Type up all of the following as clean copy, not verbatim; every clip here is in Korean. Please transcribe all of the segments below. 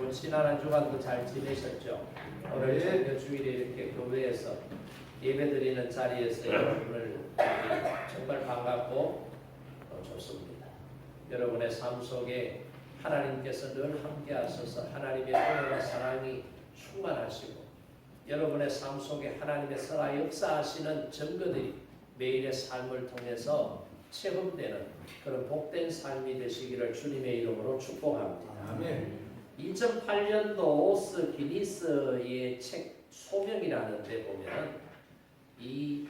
여러분 지난 한 주간도 잘 지내셨죠? 오늘 청년 주일에 이렇게 교회에서 예배드리는 자리에서 여러분을 정말 반갑고 좋습니다. 여러분의 삶 속에 하나님께서 늘 함께 하셔서 하나님의 은혜와 사랑이 충만하시고 여러분의 삶 속에 하나님의 살아 역사하시는 증거들이 매일의 삶을 통해서 체험되는 그런 복된 삶이 되시기를 주님의 이름으로 축복합니다. 아멘. 2008년도 오스 기니스의 책 소명이라는 데 보면 이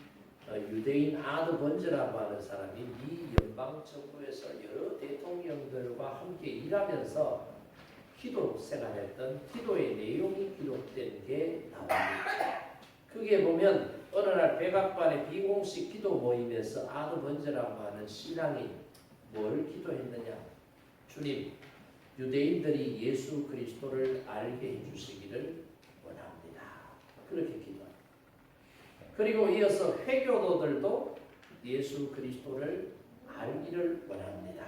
유대인 아드 번즈라고 하는 사람이 미 연방 정부에서 여러 대통령들과 함께 일하면서 기도 생활했던 기도의 내용이 기록된 게 나옵니다. 그게 보면 어느 날 백악관의 비공식 기도 모임에서 아드 번즈라고 하는 신앙이 뭘 기도했느냐? 주님, 유대인들이 예수 그리스도를 알게 해주시기를 원합니다. 그렇게 기도합니다. 그리고 이어서 회교도들도 예수 그리스도를 알기를 원합니다.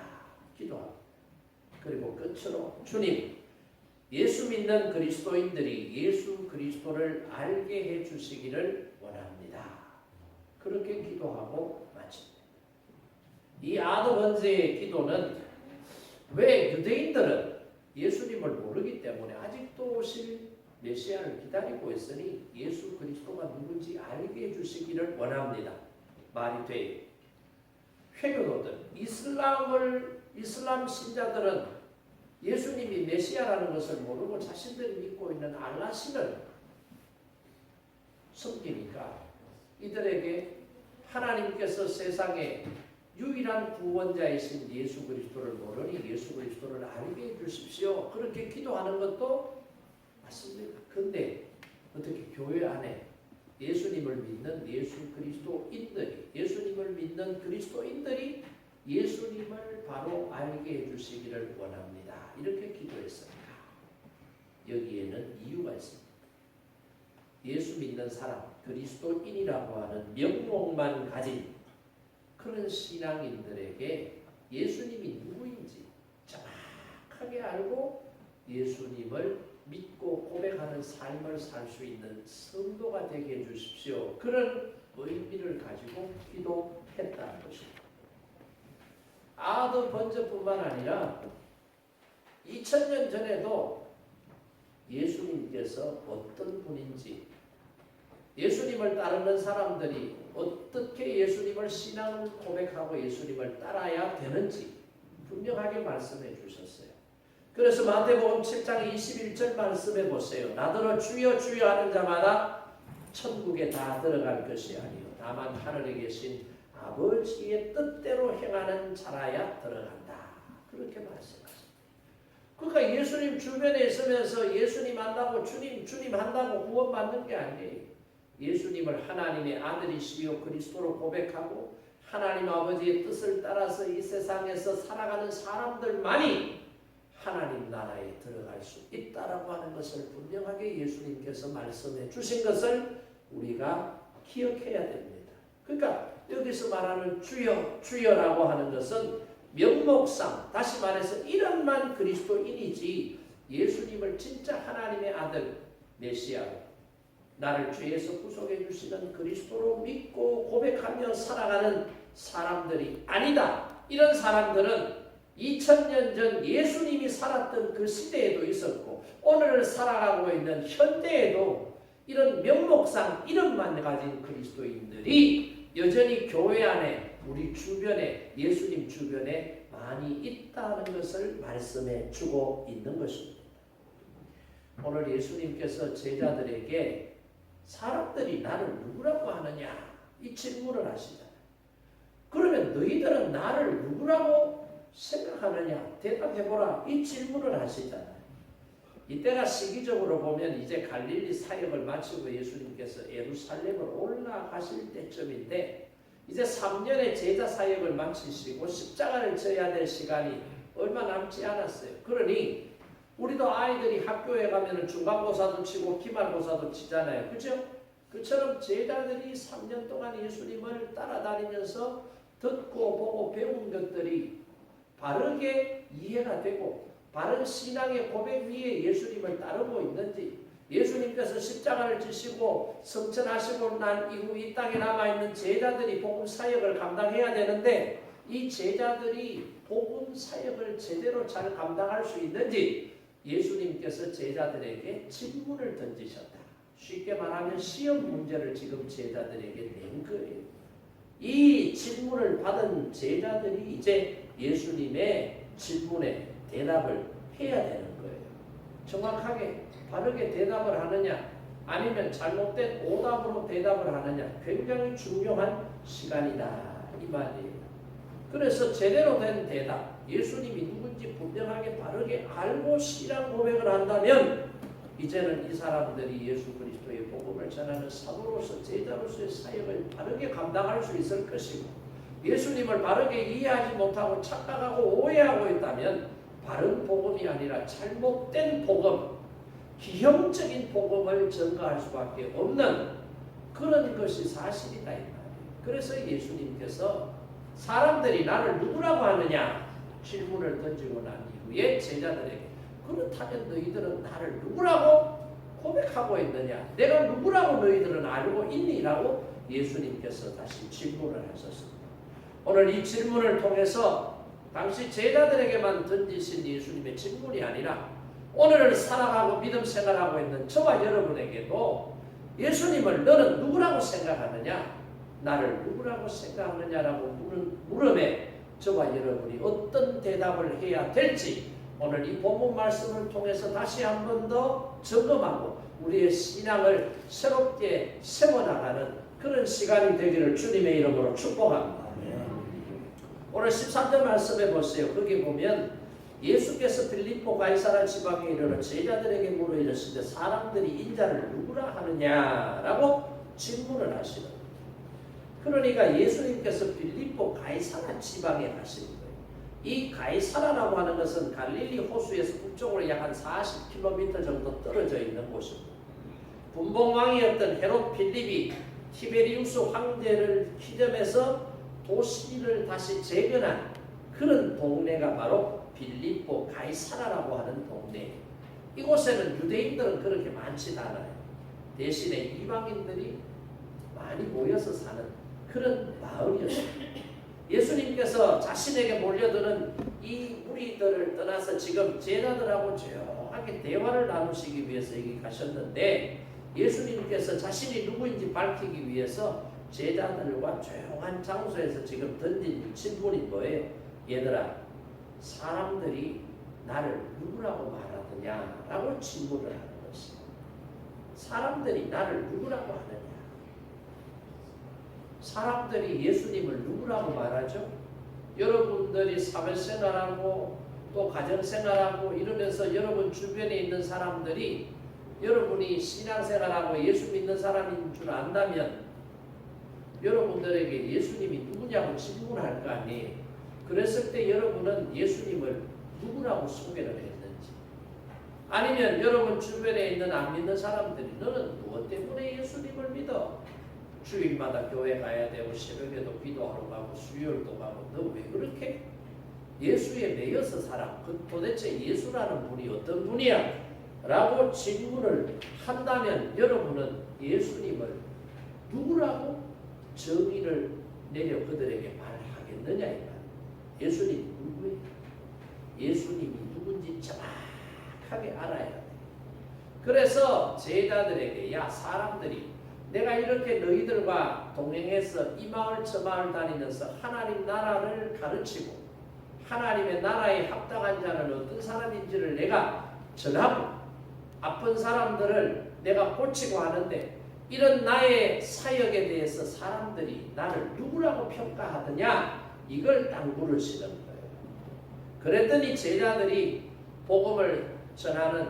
기도합니다. 그리고 끝으로 주님, 예수 믿는 그리스도인들이 예수 그리스도를 알게 해주시기를 원합니다. 그렇게 기도하고 마칩니다. 이 아드 번즈의 기도는 왜 유대인들은 예수님을 모르기 때문에 아직도 오실 메시아를 기다리고 있으니 예수 그리스도가 누군지 알게 해주시기를 원합니다. 말이 돼요. 회교도들, 이슬람 신자들은 예수님이 메시아라는 것을 모르고 자신들이 믿고 있는 알라신을 섬기니까 이들에게 하나님께서 세상에 유일한 구원자이신 예수 그리스도를 모르니 예수 그리스도를 알게 해주십시오. 그렇게 기도하는 것도 맞습니다. 그런데 어떻게 교회 안에 예수님을 믿는 예수님을 믿는 그리스도인들이 예수님을 바로 알게 해주시기를 원합니다. 이렇게 기도했습니다. 여기에는 이유가 있습니다. 예수 믿는 사람, 그리스도인이라고 하는 명목만 가진 그런 신앙인들에게 예수님이 누구인지 정확하게 알고 예수님을 믿고 고백하는 삶을 살 수 있는 성도가 되게 해주십시오. 그런 의미를 가지고 기도했다는 것입니다. 아드 번즈뿐만 아니라 2000년 전에도 예수님께서 어떤 분인지 예수님을 따르는 사람들이 어떻게 예수님을 신앙을 고백하고 예수님을 따라야 되는지 분명하게 말씀해 주셨어요. 그래서 마태복음 7장 21절 말씀해 보세요. 나더러 주여 주여 하는 자마다 천국에 다 들어갈 것이 아니요 다만 하늘에 계신 아버지의 뜻대로 행하는 자라야 들어간다. 그렇게 말씀하셨어요. 그러니까 예수님 주변에 있으면서 예수님 한다고 주님 한다고 구원받는 게 아니에요. 예수님을 하나님의 아들이시요 그리스도로 고백하고 하나님 아버지의 뜻을 따라서 이 세상에서 살아가는 사람들만이 하나님 나라에 들어갈 수 있다라고 하는 것을 분명하게 예수님께서 말씀해 주신 것을 우리가 기억해야 됩니다. 그러니까 여기서 말하는 주여 주여라고 하는 것은 명목상 다시 말해서 이름만 그리스도인이지 예수님을 진짜 하나님의 아들 메시아로 나를 죄에서 구속해 주시는 그리스도로 믿고 고백하며 살아가는 사람들이 아니다. 이런 사람들은 2000년 전 예수님이 살았던 그 시대에도 있었고 오늘 살아가고 있는 현대에도 이런 명목상 이름만 가진 그리스도인들이 여전히 교회 안에 우리 주변에 예수님 주변에 많이 있다는 것을 말씀해 주고 있는 것입니다. 오늘 예수님께서 제자들에게 사람들이 나를 누구라고 하느냐 이 질문을 하시잖아요. 그러면 너희들은 나를 누구라고 생각하느냐 대답해보라 이 질문을 하시잖아요. 이때가 시기적으로 보면 이제 갈릴리 사역을 마치고 예수님께서 예루살렘을 올라가실 때쯤인데 이제 3년의 제자 사역을 마치시고 십자가를 져야 될 시간이 얼마 남지 않았어요. 그러니 우리도 아이들이 학교에 가면 중간고사도 치고 기말고사도 치잖아요. 그죠? 그처럼 제자들이 3년 동안 예수님을 따라다니면서 듣고 보고 배운 것들이 바르게 이해가 되고 바른 신앙의 고백 위에 예수님을 따르고 있는지, 예수님께서 십자가를 지시고 성천하시고 난 이후 이 땅에 남아있는 제자들이 복음 사역을 감당해야 되는데 이 제자들이 복음 사역을 제대로 잘 감당할 수 있는지 예수님께서 제자들에게 질문을 던지셨다. 쉽게 말하면 시험 문제를 지금 제자들에게 낸 거예요. 이 질문을 받은 제자들이 이제 예수님의 질문에 대답을 해야 되는 거예요. 정확하게 바르게 대답을 하느냐 아니면 잘못된 오답으로 대답을 하느냐 굉장히 중요한 시간이다 이 말이에요. 그래서 제대로 된 대답, 예수님이 누군지 분명하게 바르게 알고 신앙 고백을 한다면 이제는 이 사람들이 예수 그리스도의 복음을 전하는 사도로서 제자로서의 사역을 바르게 감당할 수 있을 것이고, 예수님을 바르게 이해하지 못하고 착각하고 오해하고 있다면 바른 복음이 아니라 잘못된 복음, 기형적인 복음을 전가할 수밖에 없는 그런 것이 사실이다 이 말이에요. 그래서 예수님께서 사람들이 나를 누구라고 하느냐 질문을 던지고 난 이후에 제자들에게 그렇다면 너희들은 나를 누구라고 고백하고 있느냐, 내가 누구라고 너희들은 알고 있니? 라고 예수님께서 다시 질문을 하셨습니다. 오늘 이 질문을 통해서 당시 제자들에게만 던지신 예수님의 질문이 아니라 오늘을 살아가고 믿음 생활하고 있는 저와 여러분에게도 예수님을 너는 누구라고 생각하느냐, 나를 누구라고 생각하느냐라고 물음에 저와 여러분이 어떤 대답을 해야 될지 오늘 이 본문 말씀을 통해서 다시 한 번 더 점검하고 우리의 신앙을 새롭게 세워나가는 그런 시간이 되기를 주님의 이름으로 축복합니다. 오늘 13절 말씀해 보세요. 거기 보면 예수께서 빌립보 가이사랴 지방에 이르러 제자들에게 물어 이르시되 사람들이 인자를 누구라 하느냐라고 질문을 하시는 거예요. 그러니까 예수님께서 빌립보 가이사랴 지방에 가신 거예요. 이 가이사랴라고 하는 것은 갈릴리 호수에서 북쪽으로 약 한 40km 정도 떨어져 있는 곳입니다. 분봉왕이었던 헤롯 필립이 티베리우스 황제를 기점해서 도시를 다시 재건한 그런 동네가 바로 빌립보 가이사랴라고 하는 동네예요. 이곳에는 유대인들은 그렇게 많지 않아요. 대신에 이방인들이 많이 모여서 사는 그런 마을이었습니다. 예수님께서 자신에게 몰려드는 이 무리들을 떠나서 지금 제자들하고 조용하게 대화를 나누시기 위해서 여기 가셨는데 예수님께서 자신이 누구인지 밝히기 위해서 제자들과 조용한 장소에서 지금 던진 질문이 뭐예요? 얘들아, 사람들이 나를 누구라고 말하느냐? 라고 질문을 하는 것입니다. 사람들이 나를 누구라고 하느냐? 사람들이 예수님을 누구라고 말하죠? 여러분들이 사회생활하고 또 가정생활하고 이러면서 여러분 주변에 있는 사람들이 여러분이 신앙생활하고 예수 믿는 사람인 줄 안다면 여러분들에게 예수님이 누구냐고 질문할 거 아니에요. 그랬을 때 여러분은 예수님을 누구라고 소개를 했는지, 아니면 여러분 주변에 있는 안 믿는 사람들이 너는 무엇 때문에 예수님을 믿어? 주일마다 교회 가야 되고 새벽에도 기도하러 가고 수요일도 가고 너 왜 그렇게 예수에 매여서 살아? 도대체 예수라는 분이 어떤 분이야? 라고 질문을 한다면 여러분은 예수님을 누구라고 정의를 내려 그들에게 말하겠느냐 이 말. 예수님이 누구예요? 예수님이 누군지 정확하게 알아야 돼. 그래서 제자들에게 야 사람들이 내가 이렇게 너희들과 동행해서 이 마을 저 마을 다니면서 하나님 나라를 가르치고 하나님의 나라에 합당한 자는 어떤 사람인지를 내가 전하고 아픈 사람들을 내가 고치고 하는데 이런 나의 사역에 대해서 사람들이 나를 누구라고 평가하느냐 이걸 딱 물으시는 거예요. 그랬더니 제자들이 복음을 전하는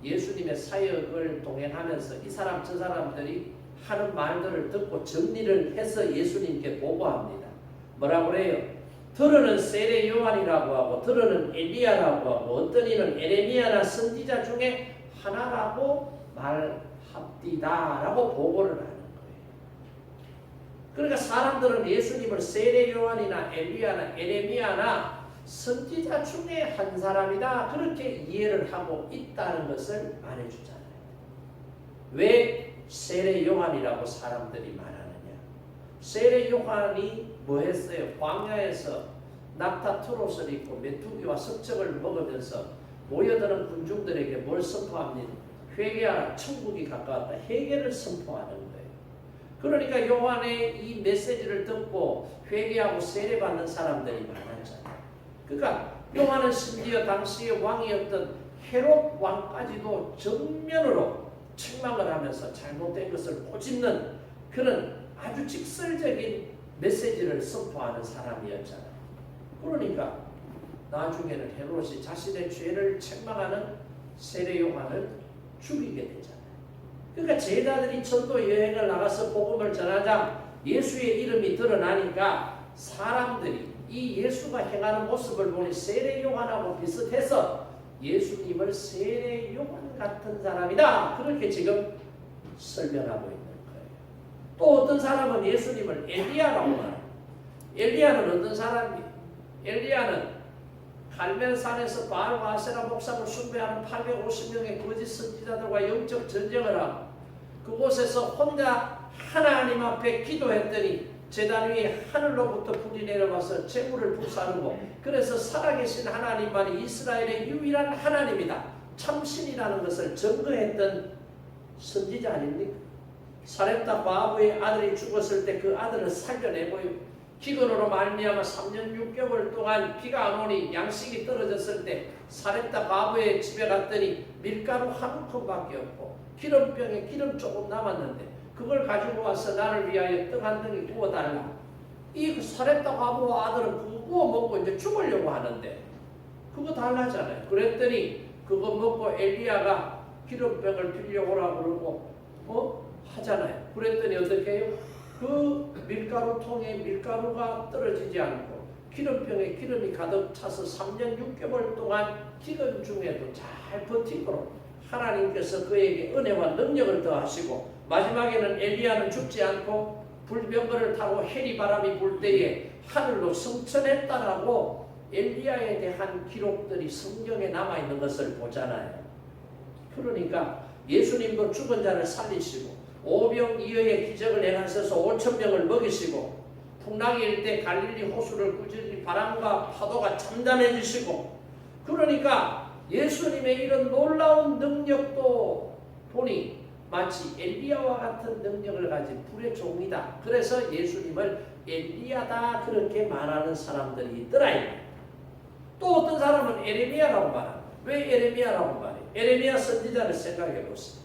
예수님의 사역을 동행하면서 이 사람 저 사람들이 하는 말들을 듣고 정리를 해서 예수님께 보고합니다. 뭐라고 그래요? 들으는 세례 요한이라고 하고 들으는 엘리야라고 하고 어떤 이는 에레미야나 선지자 중에 하나라고 말합디다라고 보고를 하는 거예요. 그러니까 사람들은 예수님을 세례 요한이나 엘리야나 에레미야나 선지자 중에 한 사람이다. 그렇게 이해를 하고 있다는 것을 말해주잖아요. 왜 세례 요한이라고 사람들이 말하느냐. 세례 요한이 뭐 했어요? 광야에서 낙타트롯을 입고 메뚜기와 석적을 먹으면서 모여드는 군중들에게 뭘 선포합니까? 회개하라, 천국이 가까웠다. 회개를 선포하는 거예요. 그러니까 요한의 이 메시지를 듣고 회개하고 세례받는 사람들이 많았잖아요. 그러니까 요한은 심지어 당시의 왕이었던 헤롯 왕까지도 정면으로 책망을 하면서 잘못된 것을 꼬집는 그런 아주 직설적인 메시지를 선포하는 사람이었잖아요. 그러니까 나중에는 헤롯이 자신의 죄를 책망하는 세례 요한을 죽이게 되잖아요. 그러니까 제자들이 전도 여행을 나가서 복음을 전하자 예수의 이름이 드러나니까 사람들이 이 예수가 행하는 모습을 보니 세례 요한하고 비슷해서 예수님을 세례 요한 같은 사람이다. 그렇게 지금 설명하고 있는 거예요. 또 어떤 사람은 예수님을 엘리야라고 말합니다. 엘리야는 어떤 사람이에요? 엘리야는 갈멜산에서 바알과 아세라 목상을 숭배하는 850명의 거짓 선지자들과 영적 전쟁을 하고 그곳에서 혼자 하나님 앞에 기도했더니 제단 위에 하늘로부터 불이 내려와서 재물을 불사르고 그래서 살아계신 하나님만이 이스라엘의 유일한 하나님이다. 참신이라는 것을 증거했던 선지자 아닙니까? 사렙다 과부의 아들이 죽었을 때 그 아들을 살려내고요. 기근으로 말미암아 3년 6개월 동안 비가 안 오니 양식이 떨어졌을 때 사렙다 과부의 집에 갔더니 밀가루 한 움큼밖에 없고 기름병에 기름 조금 남았는데 그걸 가지고 와서 나를 위하여 떡 한 덩이 구워달라. 이 사렙다 과부와 아들은 그거 구워 먹고 이제 죽으려고 하는데 그거 달라잖아요. 그랬더니 그거 먹고 엘리야가 기름병을 빌려오라고 그러고 하잖아요. 그랬더니 어떻게 해요? 그 밀가루통에 밀가루가 떨어지지 않고 기름병에 기름이 가득 차서 3년 6개월 동안 기근 중에도 잘 버티도록 하나님께서 그에게 은혜와 능력을 더하시고 마지막에는 엘리야는 죽지 않고 불병거를 타고 해리 바람이 불 때에 하늘로 승천했다라고 엘리야에 대한 기록들이 성경에 남아있는 것을 보잖아요. 그러니까 예수님도 죽은 자를 살리시고 오병이어의 기적을 행하셔서 5,000명을 먹이시고 풍랑일 때 갈릴리 호수를 꾸짖으니 바람과 파도가 잠잠해지시고 그러니까 예수님의 이런 놀라운 능력도 보니 마치 엘리야와 같은 능력을 가진 불의 종이다. 그래서 예수님을 엘리야다 그렇게 말하는 사람들이 있더라. 또 어떤 사람은 에레미야라고 말합니다. 왜 에레미야라고 말해요? 에레미야 선지자를 생각해 보세요.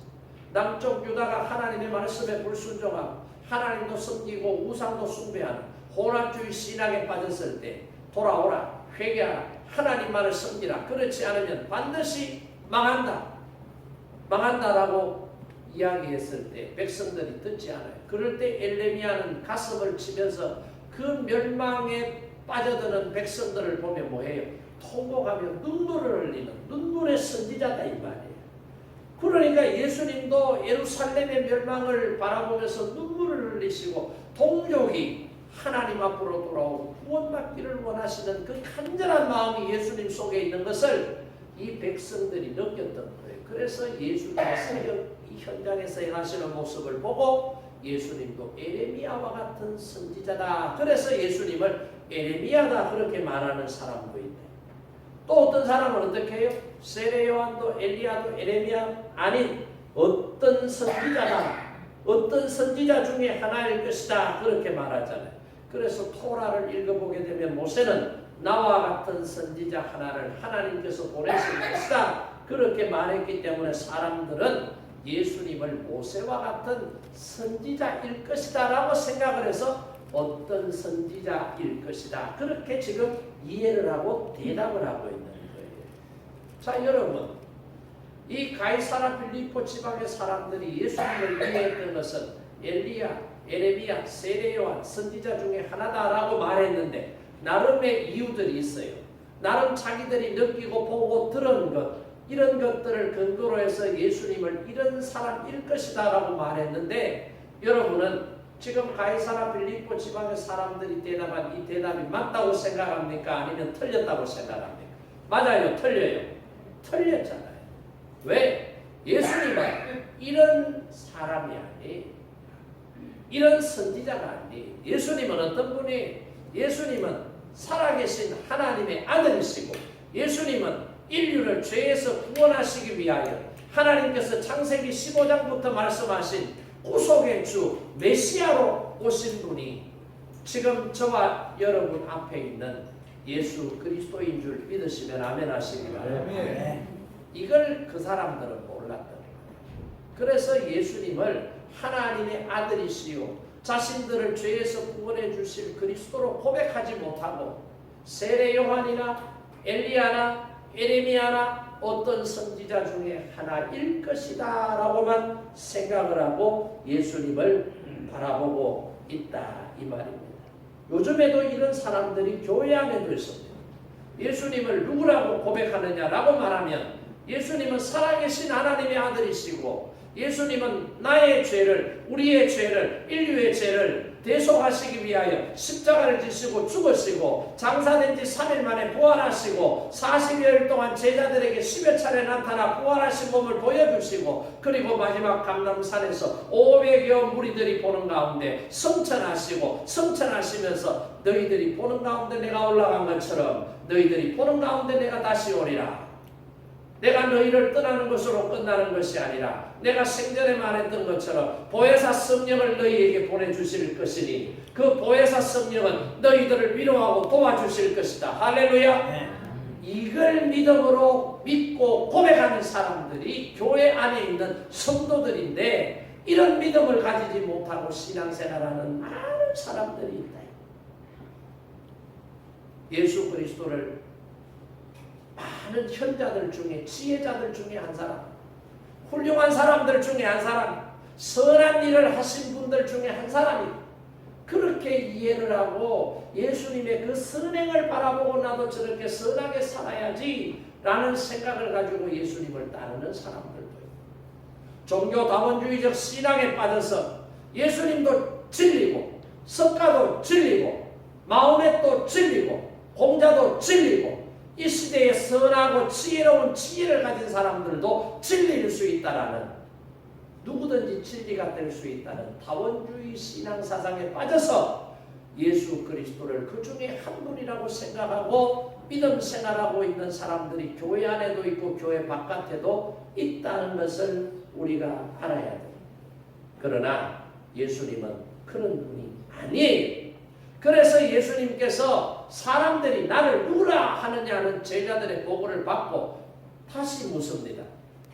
남쪽 유다가 하나님의 말씀에 불순종하고 하나님도 섬기고 우상도 숭배하는 혼합주의 신학에 빠졌을 때 돌아오라, 회개하라, 하나님만을 섬기라. 그렇지 않으면 반드시 망한다라고 이야기했을 때 백성들이 듣지 않아요. 그럴 때 에레미야는 가슴을 치면서 그 멸망에 빠져드는 백성들을 보면 뭐해요? 통곡하며 눈물을 흘리는 눈물의 선지자다 이 말이에요. 그러니까 예수님도 예루살렘의 멸망을 바라보면서 눈물을 흘리시고 동족이 하나님 앞으로 돌아오고 구원받기를 원하시는 그 간절한 마음이 예수님 속에 있는 것을 이 백성들이 느꼈던 거예요. 그래서 예수님께서 이 현장에서 행하시는 모습을 보고 예수님도 에레미야와 같은 선지자다. 그래서 예수님을 에레미야다 그렇게 말하는 사람도 있네. 또 어떤 사람은 어떻게 해요? 세례 요한도 엘리야도 에레미야 아닌 어떤 선지자다. 어떤 선지자 중에 하나일 것이다. 그렇게 말하잖아요. 그래서 토라를 읽어보게 되면 모세는 나와 같은 선지자 하나를 하나님께서 보내실 것이다. 그렇게 말했기 때문에 사람들은 예수님을 모세와 같은 선지자일 것이다 라고 생각을 해서 어떤 선지자일 것이다. 그렇게 지금 이해를 하고 대답을 하고 있는 거예요. 자, 여러분, 이 가이사라 빌립보 지방의 사람들이 예수님을 이해했던 것은 엘리야, 에레미야, 세례 요한, 선지자 중에 하나다라고 말했는데 나름의 이유들이 있어요. 나름 자기들이 느끼고 보고 들은 것, 이런 것들을 근거로 해서 예수님을 이런 사람일 것이다 라고 말했는데 여러분은 지금 가이사라 빌립보 지방의 사람들이 대답한 이 대답이 맞다고 생각합니까? 아니면 틀렸다고 생각합니까? 맞아요. 틀려요. 틀렸잖아요. 왜? 예수님은 이런 사람이 아니, 이런 선지자가 아니. 예수님은 어떤 분이? 예수님은 살아계신 하나님의 아들이시고, 예수님은 인류를 죄에서 구원하시기 위하여 하나님께서 창세기 15장부터 말씀하신 구속의 주 메시아로 오신 분이 지금 저와 여러분 앞에 있는 예수 그리스도인 줄 믿으시면 아멘 하시기 바랍니다. 이걸 그 사람들은 몰랐던 거예요. 그래서 예수님을 하나님의 아들이시요 자신들을 죄에서 구원해 주실 그리스도로 고백하지 못하고 세례 요한이나 엘리야나 에레미야나 어떤 선지자 중에 하나일 것이다 라고만 생각을 하고 예수님을 바라보고 있다 이 말입니다. 요즘에도 이런 사람들이 교회 안에도 있습니다. 예수님을 누구라고 고백하느냐라고 말하면 예수님은 살아계신 하나님의 아들이시고 예수님은 나의 죄를, 우리의 죄를, 인류의 죄를 대속하시기 위하여 십자가를 지시고 죽으시고 장사된 지 3일 만에 부활하시고 40여일 동안 제자들에게 10여 차례 나타나 부활하신 몸을 보여주시고 그리고 마지막 감람산에서 500여 무리들이 보는 가운데 성천하시면서 너희들이 보는 가운데 내가 올라간 것처럼 너희들이 보는 가운데 내가 다시 오리라. 내가 너희를 떠나는 것으로 끝나는 것이 아니라 내가 생전에 말했던 것처럼 보혜사 성령을 너희에게 보내주실 것이니 그 보혜사 성령은 너희들을 위로하고 도와주실 것이다. 할렐루야. 네. 이걸 믿음으로 믿고 고백하는 사람들이 교회 안에 있는 성도들인데 이런 믿음을 가지지 못하고 신앙생활하는 많은 사람들이 있다. 예수 그리스도를 많은 현자들 중에 지혜자들 중에 한 사람, 훌륭한 사람들 중에 한 사람, 선한 일을 하신 분들 중에 한 사람이 그렇게 이해를 하고 예수님의 그 선행을 바라보고 나도 저렇게 선하게 살아야지 라는 생각을 가지고 예수님을 따르는 사람들도 있고 종교다원주의적 신앙에 빠져서 예수님도 진리고 석가도 진리고 마호멧도 진리고 공자도 진리고 이 시대에 선하고 지혜로운 지혜를 가진 사람들도 진리일 수 있다라는 누구든지 진리가 될 수 있다는 다원주의 신앙사상에 빠져서 예수 그리스도를 그 중에 한 분이라고 생각하고 믿음 생활하고 있는 사람들이 교회 안에도 있고 교회 바깥에도 있다는 것을 우리가 알아야 돼요. 그러나 예수님은 그런 분이 아니에요. 그래서 예수님께서 사람들이 나를 누구라 하느냐는 제자들의 보고를 받고 다시 묻습니다.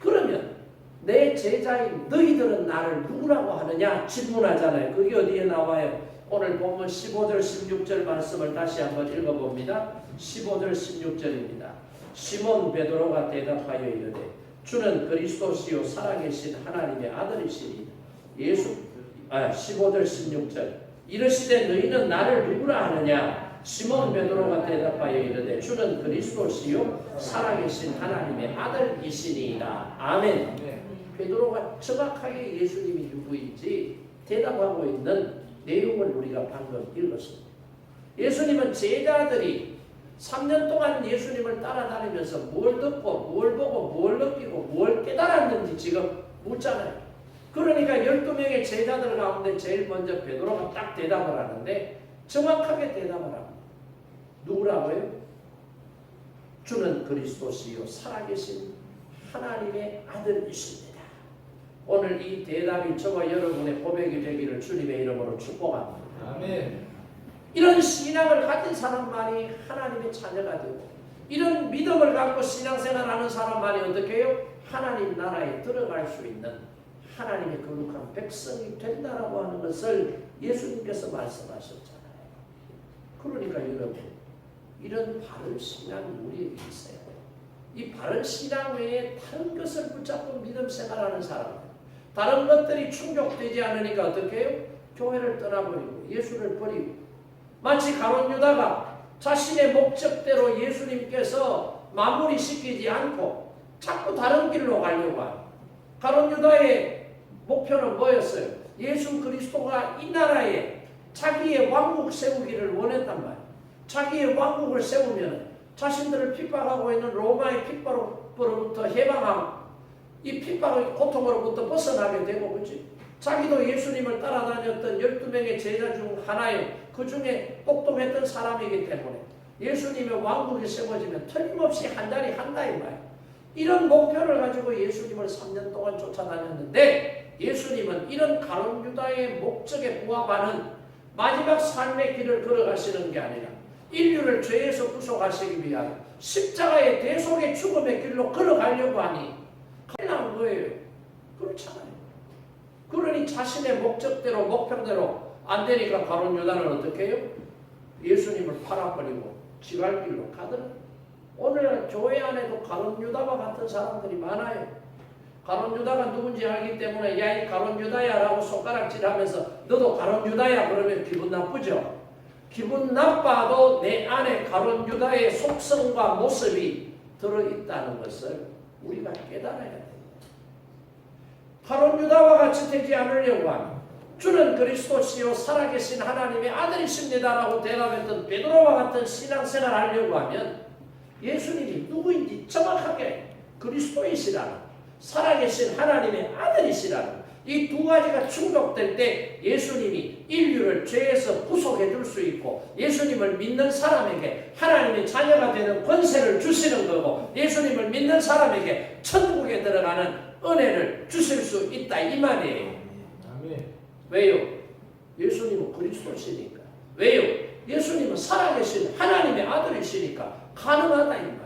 그러면 내 제자인 너희들은 나를 누구라고 하느냐 질문하잖아요. 그게 어디에 나와요? 오늘 본문 15절 16절 말씀을 다시 한번 읽어봅니다. 15절 16절입니다. 시몬 베드로가 대답하여 이르되 주는 그리스도시요 살아계신 하나님의 아들이시니 15절 16절 이르시되 너희는 나를 누구라 하느냐? 시몬 베드로가 대답하여 이르되 주는 그리스도시요 살아계신 하나님의 아들이시니이다. 아멘. 베드로가 정확하게 예수님이 누구인지 대답하고 있는 내용을 우리가 방금 읽었습니다. 예수님은 제자들이 3년 동안 예수님을 따라다니면서 뭘 듣고 뭘 보고 뭘 느끼고 뭘 깨달았는지 지금 묻잖아요. 그러니까 12명의 제자들 가운데 제일 먼저 베드로가 딱 대답을 하는데 정확하게 대답을 합니다. 누구라고요? 주는 그리스도시요 살아계신 하나님의 아들이십니다. 오늘 이 대답이 저와 여러분의 고백이 되기를 주님의 이름으로 축복합니다. 아멘. 이런 신앙을 가진 사람만이 하나님의 자녀가 되고 이런 믿음을 갖고 신앙생활하는 사람만이 어떻게 해요? 하나님 나라에 들어갈 수 있는 하나님의 거룩한 백성이 된다라고 하는 것을 예수님께서 말씀하셨잖아요. 그러니까 여러분 이런 바른 신앙이 우리에게 있어야 돼요. 이 바른 신앙 외에 다른 것을 붙잡고 믿음 생활하는 사람들, 다른 것들이 충족되지 않으니까 어떻게 해요? 교회를 떠나버리고 예수를 버리고 마치 가룟 유다가 자신의 목적대로 예수님께서 마무리시키지 않고 자꾸 다른 길로 가려고 해요. 가룟 유다의 목표는 뭐였어요? 예수 그리스도가 이 나라에 자기의 왕국 세우기를 원했단 말이에요. 자기의 왕국을 세우면 자신들을 핍박하고 있는 로마의 핍박으로부터 해방하고 이 핍박의 고통으로부터 벗어나게 되고, 그렇지? 자기도 예수님을 따라다녔던 12명의 제자 중 하나요. 그 중에 똑똑했던 사람이기 때문에 예수님의 왕국이 세워지면 틀림없이 한 자리 한다 이 말. 이런 목표를 가지고 예수님을 3년 동안 쫓아다녔는데, 예수님은 이런 가룟 유다의 목적에 부합하는 마지막 삶의 길을 걸어가시는 게 아니라 인류를 죄에서 구속하시기 위한 십자가의 대속의 죽음의 길로 걸어가려고 하니 큰일 난 거예요. 그렇잖아요. 그러니 자신의 목적대로 목표대로 안 되니까 가룟 유다는 어떻게 해요? 예수님을 팔아버리고 지갈 길로 가더라. 오늘 교회 안에도 가룟 유다와 같은 사람들이 많아요. 가룟 유다가 누군지 알기 때문에 야, 이 가룟 유다야 라고 손가락질하면서 너도 가룟 유다야 그러면 기분 나쁘죠. 기분 나빠도 내 안에 가룟 유다의 속성과 모습이 들어있다는 것을 우리가 깨달아야 됩니다. 가룟 유다와 같이 되지 않으려고 하면 주는 그리스도시요 살아계신 하나님의 아들이십니다라고 대답했던 베드로와 같은 신앙생활을 하려고 하면 예수님이 누구인지 정확하게 그리스도이시라는, 살아계신 하나님의 아들이시라는 이 두 가지가 충족될 때 예수님이 인류를 죄에서 구속해 줄 수 있고, 예수님을 믿는 사람에게 하나님의 자녀가 되는 권세를 주시는 거고, 예수님을 믿는 사람에게 천국에 들어가는 은혜를 주실 수 있다 이 말이에요. 왜요? 예수님은 그리스도시니까. 왜요? 예수님은 살아계신 하나님의 아들이시니까 가능하다 이 말이에요.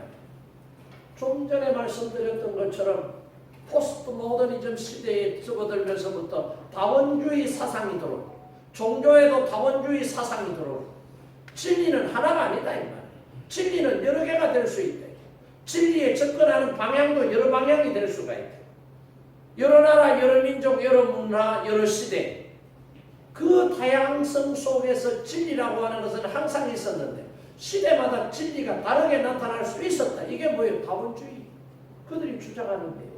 좀 전에 말씀드렸던 것처럼 포스트 모더니즘 시대에 접어들면서부터 다원주의 사상이 들어오고, 종교에도 다원주의 사상이 들어오고, 진리는 하나가 아니다 이 말이에요. 진리는 여러 개가 될 수 있대. 진리에 접근하는 방향도 여러 방향이 될 수가 있대. 여러 나라, 여러 민족, 여러 문화, 여러 시대, 그 다양성 속에서 진리라고 하는 것은 항상 있었는데 시대마다 진리가 다르게 나타날 수 있었다. 이게 뭐예요? 다원주의. 그들이 주장하는 내용이에요.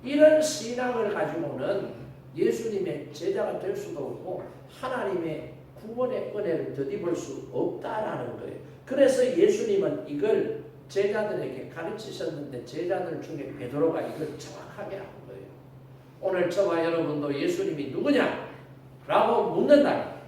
이런 신앙을 가지고는 예수님의 제자가 될 수도 없고 하나님의 구원의 은혜를 덧입을 수 없다라는 거예요. 그래서 예수님은 이걸 제자들에게 가르치셨는데 제자들 중에 베드로가 이걸 정확하게 한 거예요. 오늘 저와 여러분도 예수님이 누구냐? 라고 묻는다면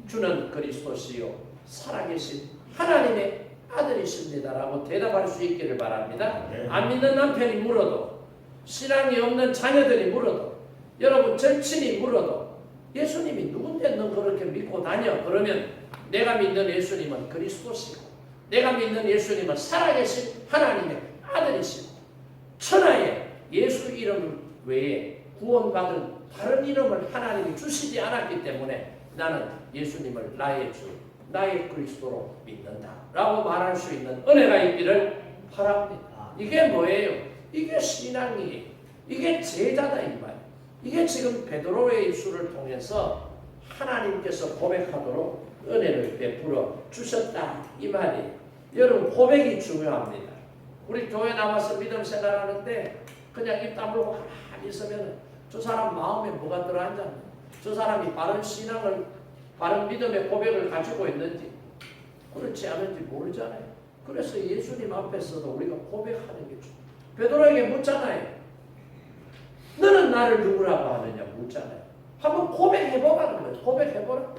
주는 그리스도시요 살아계신 하나님의 아들이십니다 라고 대답할 수 있기를 바랍니다. 안 믿는 남편이 물어도, 신앙이 없는 자녀들이 물어도, 여러분 절친이 물어도 예수님이 누군데 너 그렇게 믿고 다녀? 그러면 내가 믿는 예수님은 그리스도시고, 내가 믿는 예수님은 살아계신 하나님의 아들이시고, 천하에 예수 이름 외에 구원받은 다른 이름을 하나님이 주시지 않았기 때문에 나는 예수님을 나의 주, 나의 그리스도로 믿는다 라고 말할 수 있는 은혜가 있기를 바랍니다. 이게 뭐예요? 이게 신앙이에요. 이게 제자다 이 말. 이게 지금 베드로의 입술을 통해서 하나님께서 고백하도록 은혜를 베풀어 주셨다 이 말이에요. 여러분 고백이 중요합니다. 우리 교회 나와서 믿음 생활하는데 그냥 입 다물고 가만히 있으면 저 사람 마음에 뭐가 들어앉았나? 저 사람이 바른 신앙을, 바른 믿음의 고백을 가지고 있는지 그렇지 않은지 모르잖아요. 그래서 예수님 앞에서도 우리가 고백하는 게 중요해요. 베드로에게 묻잖아요. 너는 나를 누구라고 하느냐 묻잖아요. 한번 고백해보라는 거예요. 고백해보라.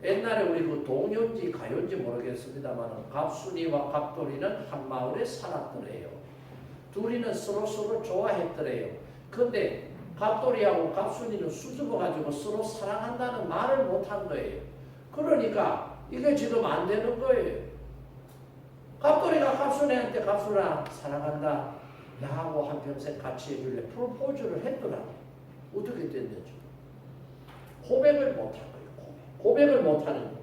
옛날에 우리 그 동요인지 가요인지 모르겠습니다만 갑순이와 갑돌이는 한 마을에 살았더래요. 둘이는 서로 좋아했더래요. 근데 갑돌이하고 갑순이는 수줍어가지고 서로 사랑한다는 말을 못한 거예요. 그러니까 이게 지금 안 되는 거예요. 갑돌이가 갑순이한테 갑순아 사랑한다. 나하고 한평생 같이 해줄래? 프로포즈를 했더라. 어떻게 됐는지. 고백을 못한 거예요. 고백을 못하는 거예요.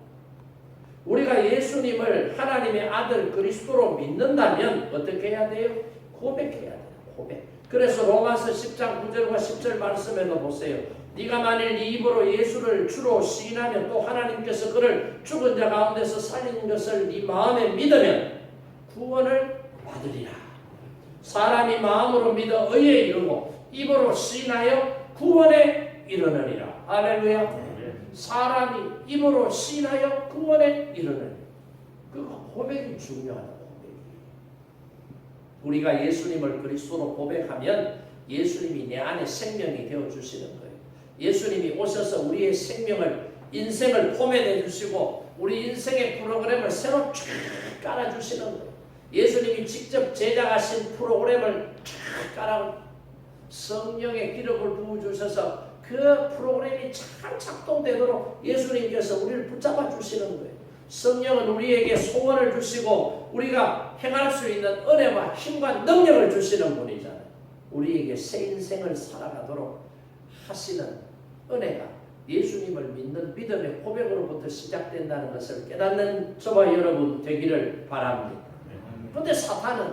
우리가 예수님을 하나님의 아들 그리스도로 믿는다면 어떻게 해야 돼요? 고백해야 돼요. 고백. 그래서 로마서 10장 9절과 10절 말씀에도 보세요. 네가 만일 네 입으로 예수를 주로 시인하면 또 하나님께서 그를 죽은 자 가운데서 살린 것을 네 마음에 믿으면 구원을 받으리라. 사람이 마음으로 믿어 의에 이르고 입으로 시인하여 구원에 이르느니라. 할렐루야. 사람이 입으로 시인하여 구원에 이르느니라. 그 고백이 중요하다. 고백이. 우리가 예수님을 그리스도로 고백하면 예수님이 내 안에 생명이 되어주시는 거예요. 예수님이 오셔서 우리의 생명을 인생을 포맷해 주시고 우리 인생의 프로그램을 새로 쫙 깔아주시는 거예요. 예수님이 직접 제작하신 프로그램을 쫙 깔아 성령의 기력을 부어주셔서 그 프로그램이 잘 작동되도록 예수님께서 우리를 붙잡아 주시는 거예요. 성령은 우리에게 소원을 주시고 우리가 행할 수 있는 은혜와 힘과 능력을 주시는 분이잖아요. 우리에게 새 인생을 살아가도록 하시는 은혜가 예수님을 믿는 믿음의 고백으로부터 시작된다는 것을 깨닫는 저와 여러분 되기를 바랍니다. 그런데 사탄은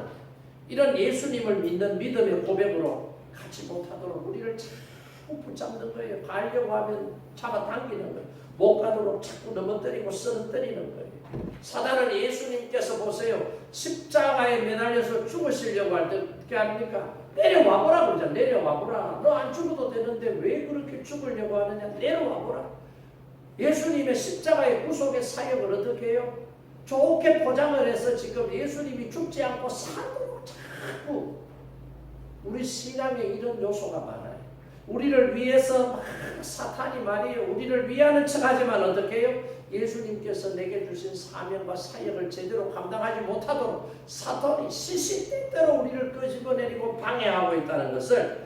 이런 예수님을 믿는 믿음의 고백으로 가지 못하도록 우리를 자꾸 붙잡는 거예요. 가려고 하면 잡아당기는 거예요. 못 가도록 자꾸 넘어뜨리고 쓰러뜨리는 거예요. 사단은 예수님께서 보세요. 십자가에 매달려서 죽으시려고 할 때 어떻게 합니까? 내려와보라 그러잖아. 내려와보라. 너 안 죽어도 되는데 왜 그렇게 죽으려고 하느냐. 내려와보라. 예수님의 십자가의 구속의 사역을 어떻게 해요? 좋게 포장을 해서 지금 예수님이 죽지 않고 사도록 자꾸 우리 신앙에 이런 요소가 많아요. 우리를 위해서 막 사탄이 말이에요. 우리를 위하는 척하지만 어떻게 해요? 예수님께서 내게 주신 사명과 사역을 제대로 감당하지 못하도록 사탄이 시시때때로 우리를 끄집어내리고 방해하고 있다는 것을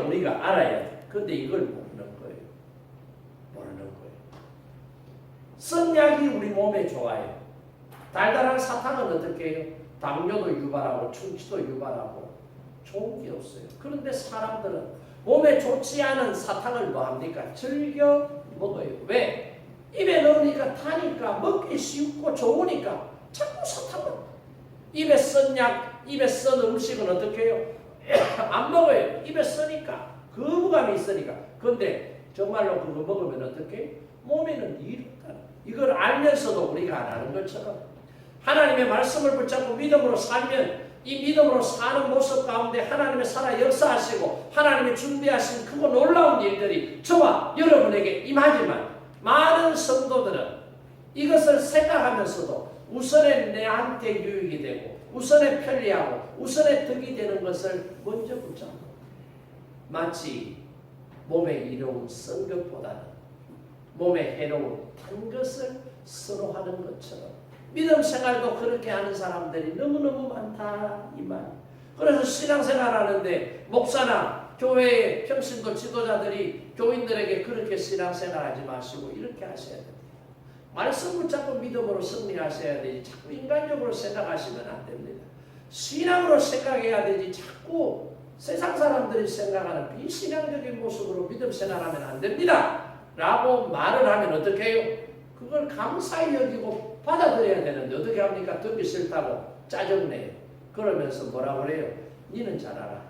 우리가 알아야 돼요. 그런데 이걸 모르는 거예요. 모르는 거예요. 선약이 우리 몸에 좋아요. 달달한 사탕은 어떻게 해요? 당뇨도 유발하고 충치도 유발하고 좋은 게 없어요. 그런데 사람들은 몸에 좋지 않은 사탕을 뭐합니까? 즐겨 먹어요. 왜? 입에 넣으니까 타니까 먹기 쉽고 좋으니까 자꾸 사탕을 입에 쓴 약, 입에 쓴 음식은 어떻게 해요? 안 먹어요. 입에 쓰니까 거부감이 있으니까. 그런데 정말로 그거 먹으면 어떻게 해요? 몸에는 일이 없다. 이걸 알면서도 우리가 안 하는 것처럼 하나님의 말씀을 붙잡고 믿음으로 살면 이 믿음으로 사는 모습 가운데 하나님의 살아 역사하시고 하나님의 준비하신 크고 놀라운 일들이 저와 여러분에게 임하지만 많은 성도들은 이것을 생각하면서도 우선에 내한테 유익이 되고 우선에 편리하고 우선에 득이 되는 것을 먼저 붙잡고 마치 몸에 이로운 쓴 것보다는 몸에 해로운 탄 것을 선호하는 것처럼 믿음 생활도 그렇게 하는 사람들이 너무너무 많다 이 말. 그래서 신앙생활하는데 목사나 교회의 평신도 지도자들이 교인들에게 그렇게 신앙생활하지 마시고 이렇게 하셔야 됩니다. 말씀 붙잡고 믿음으로 승리하셔야 되지 자꾸 인간적으로 생각하시면 안 됩니다. 신앙으로 생각해야 되지 자꾸 세상 사람들이 생각하는 비신앙적인 모습으로 믿음 생활하면 안 됩니다. 라고 말을 하면 어떻게 해요? 그걸 감사히 여기고 받아들여야 되는데 어떻게 합니까? 듣기 싫다고 짜증내요. 그러면서 뭐라고 그래요? 니는 잘하라.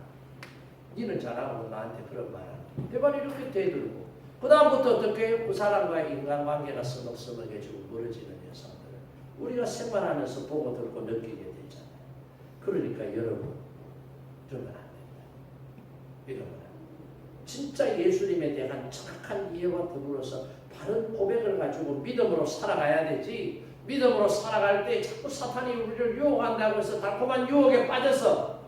니는 잘하고 나한테 그런 말 하는 대발 이렇게 대들고 그 다음부터 어떻게 해요? 그 사람과의 인간관계가 서먹서먹해지고 멀어지는 현상들을 우리가 생활하면서 보고 듣고 느끼게 되잖아요. 그러니까 여러분 그러면 안 됩니다. 이러면 안 됩니다. 진짜 예수님에 대한 정확한 이해와 더불어서 바른 고백을 가지고 믿음으로 살아가야 되지. 믿음으로 살아갈 때 자꾸 사탄이 우리를 유혹한다고 해서 달콤한 유혹에 빠져서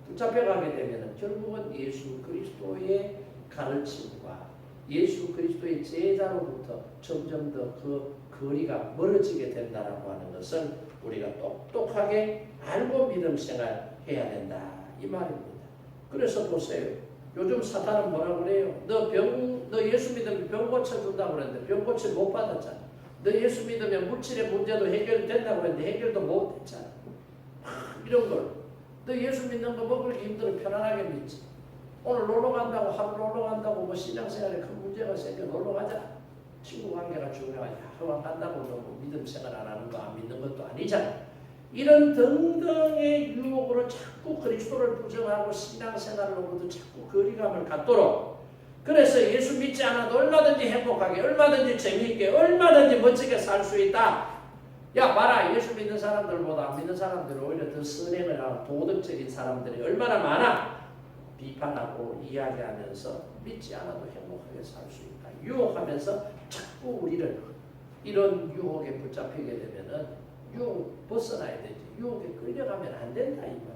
붙잡혀가게 되면 결국은 예수 그리스도의 가르침과 예수 그리스도의 제자로부터 점점 더 그 거리가 멀어지게 된다라고 하는 것을 우리가 똑똑하게 알고 믿음 생활 해야 된다 이 말입니다. 그래서 보세요. 요즘 사탄은 뭐라고 그래요? 너 예수 믿으면 병 고쳐준다고 그랬는데 병 고치 못 받았잖아. 너 예수 믿으면 물질의 문제도 해결된다고 했는데 해결도 못 했잖아. 이런 걸. 너 예수 믿는 거 먹기 힘들어 편안하게 믿지. 오늘 놀러 간다고 하루 놀러 간다고 뭐 신앙생활에 큰 문제가 생겨 놀러 가자. 친구 관계가 중요하냐. 학원 간다고 뭐 믿음 생활 안 하는 거 안 믿는 것도 아니잖아. 이런 등등의 유혹으로 자꾸 그리스도를 부정하고 신앙생활로부터 자꾸 거리감을 갖도록 그래서 예수 믿지 않아도 얼마든지 행복하게 얼마든지 재미있게 얼마든지 멋지게 살 수 있다. 야 봐라 예수 믿는 사람들보다 안 믿는 사람들은 오히려 더 선행을 하고 도덕적인 사람들이 얼마나 많아. 비판하고 이야기하면서 믿지 않아도 행복하게 살 수 있다. 유혹하면서 자꾸 우리를 이런 유혹에 붙잡히게 되면은 유혹 벗어나야 되지. 유혹에 끌려가면 안 된다 이 말.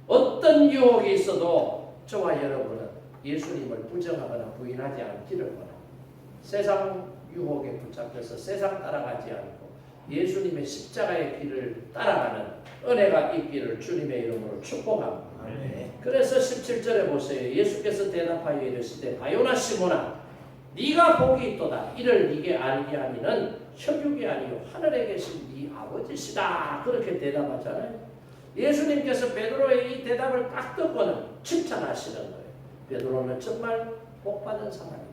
어떤 유혹이 있어도 저와 여러분은 예수님을 부정하거나 부인하지 않기를 원합니다. 세상 유혹에 붙잡혀서 세상 따라가지 않고 예수님의 십자가의 길을 따라가는 은혜가 있기를 주님의 이름으로 축복합니다. 그래서 17절에 보세요. 예수께서 대답하여 이르시되 바요나 시몬아 네가 복이 있도다. 이를 네게 알게 하니는 혈육이 아니요 하늘에 계신 네 아버지시다. 그렇게 대답하잖아요. 예수님께서 베드로의 이 대답을 딱 듣고는 칭찬하시는 거예요. 베드로는 정말 복받은 사람입니다.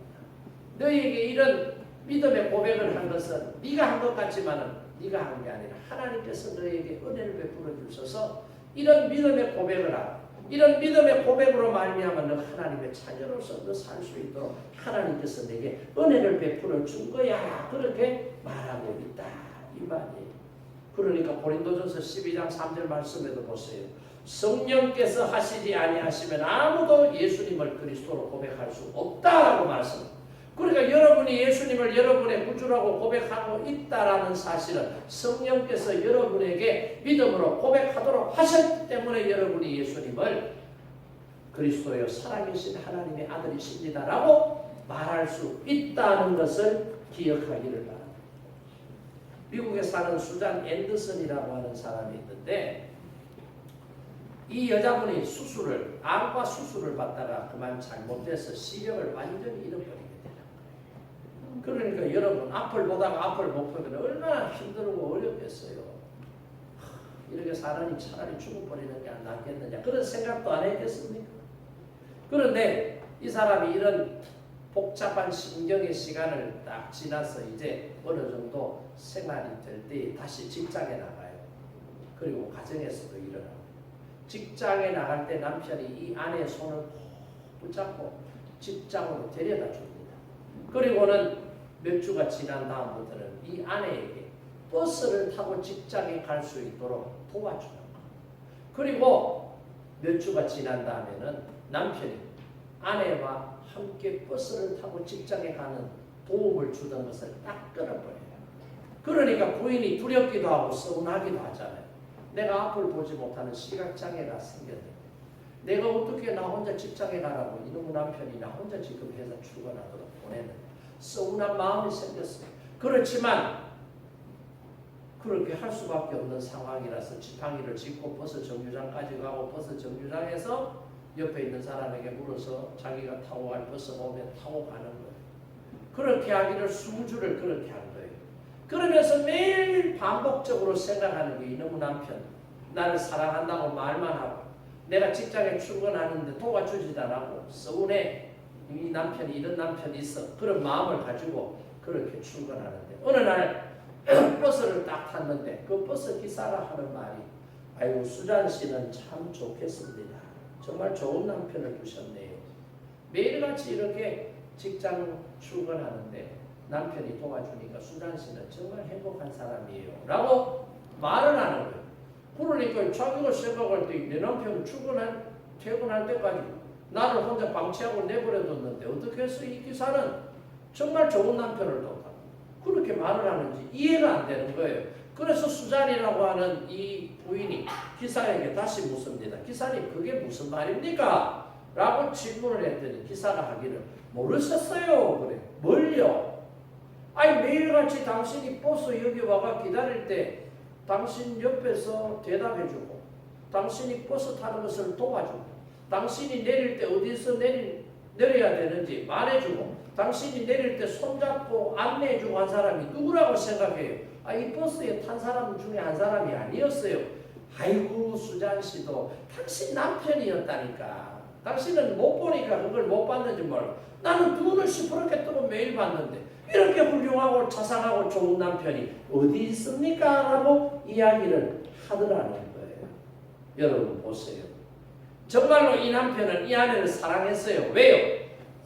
너희에게 이런 믿음의 고백을 한 것은 네가 한 것 같지만은 네가 한 게 아니라 하나님께서 너희에게 은혜를 베풀어 주셔서 이런 믿음의 고백을 하고 이런 믿음의 고백으로 말미암아 너 하나님의 자녀로서 너 살 수 있도록 하나님께서 내게 은혜를 베풀어 준 거야. 그렇게 말하고 있다 이 말이에요. 그러니까 고린도전서 12장 3절 말씀에도 보세요. 성령께서 하시지 아니하시면 아무도 예수님을 그리스도로 고백할 수 없다라고 말씀합니다. 그러니까 여러분이 예수님을 여러분의 구주라고 고백하고 있다라는 사실은 성령께서 여러분에게 믿음으로 고백하도록 하셨기 때문에 여러분이 예수님을 그리스도여 살아계신 하나님의 아들이십니다라고 말할 수 있다는 것을 기억하기를 바랍니다. 미국에 사는 수잔 앤더슨이라고 하는 사람이 있는데 이 여자분이 암과 수술을 받다가 그만 잘못돼서 시력을 완전히 잃어버리게 그러니까 여러분 앞을 보다가 앞을 못 보면 얼마나 힘들고 어렵겠어요. 이렇게 사람이 차라리 죽어버리는 게 안 낫겠느냐 그런 생각도 안 했겠습니까? 그런데 이 사람이 이런 복잡한 신경의 시간을 딱 지나서 이제 어느 정도 생활이 될 때 다시 직장에 나가요. 그리고 가정에서도 일어나고 직장에 나갈 때 남편이 이 아내의 손을 붙잡고 직장으로 데려다 줍니다. 그리고는 몇 주가 지난 다음부터는 이 아내에게 버스를 타고 직장에 갈 수 있도록 도와주는 거예요. 그리고 몇 주가 지난 다음에는 남편이 아내와 함께 버스를 타고 직장에 가는 도움을 주던 것을 딱 끊어버려요. 그러니까 부인이 두렵기도 하고 서운하기도 하잖아요. 내가 앞을 보지 못하는 시각장애가 생겼는데 내가 어떻게 나 혼자 직장에 가라고 이놈의 남편이 나 혼자 지금 회사 출근하도록 보내는 서운한 마음이 생겼어요. 그렇지만 그렇게 할 수밖에 없는 상황이라서 지팡이를 짚고 버스 정류장까지 가고 버스 정류장에서 옆에 있는 사람에게 물어서 자기가 타고 갈 버스 보면 타고 가는 거예요. 그렇게 하기를 수주를 그렇게 한 거예요. 그러면서 매일 반복적으로 생각하는 게 이놈의 남편 나를 사랑한다고 말만 하고 내가 직장에 출근하는데 도와주지도 않고 서운해. 이 남편이 이런 남편이 있어. 그런 마음을 가지고 그렇게 출근하는데 어느 날 버스를 딱 탔는데 그 버스 기사가 하는 말이 아이고 수잔 씨는 참 좋겠습니다. 정말 좋은 남편을 두셨네요. 매일같이 이렇게 직장 출근하는데 남편이 도와주니까 수잔 씨는 정말 행복한 사람이에요. 라고 말을 하는 거예요. 그러니까 자기가 생각할 때 내 남편은 퇴근할 때까지 나를 혼자 방치하고 내버려뒀는데 어떻게 해서 이 기사는 정말 좋은 남편을 뒀다. 그렇게 말을 하는지 이해가 안 되는 거예요. 그래서 수잔이라고 하는 이 부인이 기사에게 다시 묻습니다. 기사님 그게 무슨 말입니까? 라고 질문을 했더니 기사가 하기를 모르셨어요. 그래. 뭘요? 아니 매일같이 당신이 버스 여기 와가 기다릴 때 당신 옆에서 대답해주고 당신이 버스 타는 것을 도와주고 당신이 내릴 때 어디서 내려야 되는지 말해주고 당신이 내릴 때 손잡고 안내해주고 한 사람이 누구라고 생각해요? 이 버스에 탄 사람 중에 한 사람이 아니었어요. 아이고 수잔 씨도 당신 남편이었다니까. 당신은 못 보니까 그걸 못 봤는지 몰라. 나는 눈을 시퍼렇게 뜨고 매일 봤는데 이렇게 훌륭하고 자상하고 좋은 남편이 어디 있습니까? 라고 이야기를 하더라는 거예요. 여러분 보세요. 정말로 이 남편은 이 아내를 사랑했어요. 왜요?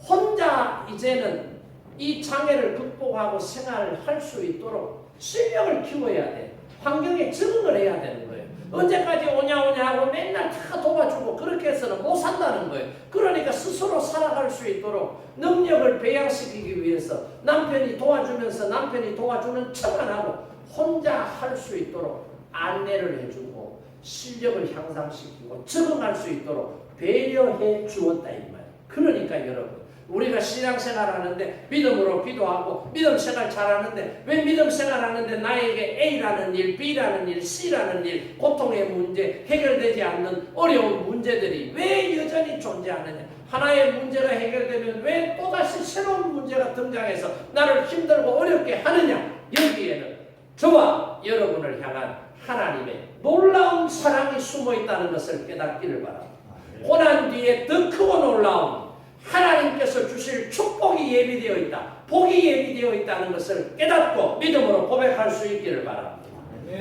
혼자 이제는 이 장애를 극복하고 생활을 할 수 있도록 실력을 키워야 돼. 환경에 적응을 해야 되는 거예요. 언제까지 오냐 하고 맨날 다 도와주고 그렇게 해서는 못 산다는 거예요. 그러니까 스스로 살아갈 수 있도록 능력을 배양시키기 위해서 남편이 도와주면서 남편이 도와주는 척 안 하고 혼자 할 수 있도록 안내를 해주고 실력을 향상시키고 적응할 수 있도록 배려해 주었다 이 말이에요. 그러니까 여러분 우리가 신앙생활 하는데 믿음으로 기도하고 믿음 생활 잘하는데 왜 믿음 생활 하는데 나에게 A라는 일, B라는 일, C라는 일, 고통의 문제, 해결되지 않는 어려운 문제들이 왜 여전히 존재하느냐. 하나의 문제가 해결되면 왜 또다시 새로운 문제가 등장해서 나를 힘들고 어렵게 하느냐. 여기에는 저와 여러분을 향한 하나님의 놀라운 사랑이 숨어 있다는 것을 깨닫기를 바랍니다. 고난 뒤에 더 크고 놀라운 하나님께서 주실 축복이 예비되어 있다. 복이 예비되어 있다는 것을 깨닫고 믿음으로 고백할 수 있기를 바랍니다.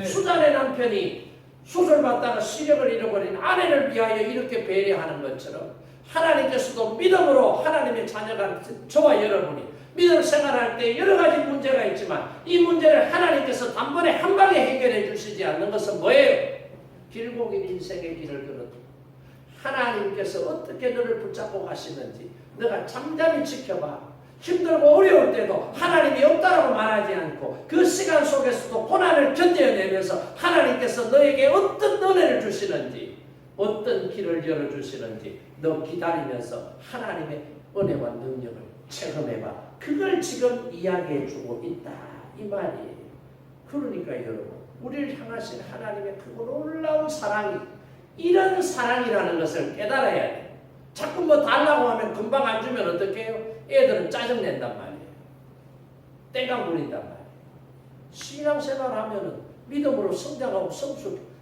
수잔의 남편이 수술받다가 시력을 잃어버린 아내를 위하여 이렇게 배려하는 것처럼 하나님께서도 믿음으로 하나님의 자녀가 저와 여러분이 믿음 생활할 때 여러 가지 문제가 있지만 이 문제를 하나님께서 단번에 한 방에 해결해 주시지 않는 것은 뭐예요? 길고 긴 인생의 길을 걸어도 하나님께서 어떻게 너를 붙잡고 가시는지 너가 잠잠히 지켜봐. 힘들고 어려울 때도 하나님이 없다라고 말하지 않고 그 시간 속에서도 고난을 견뎌내면서 하나님께서 너에게 어떤 은혜를 주시는지 어떤 길을 열어주시는지 너 기다리면서 하나님의 은혜와 능력을 체험해봐. 그걸 지금 이야기해주고 있다 이 말이에요. 그러니까 여러분 우리를 향하신 하나님의 크고 놀라운 사랑이 이런 사랑이라는 것을 깨달아야 돼. 자꾸 뭐 달라고 하면 금방 안 주면 어떻게 해요? 애들은 짜증낸단 말이에요. 땡강 부린단 말이에요. 신앙생활 하면은 믿음으로 성장하고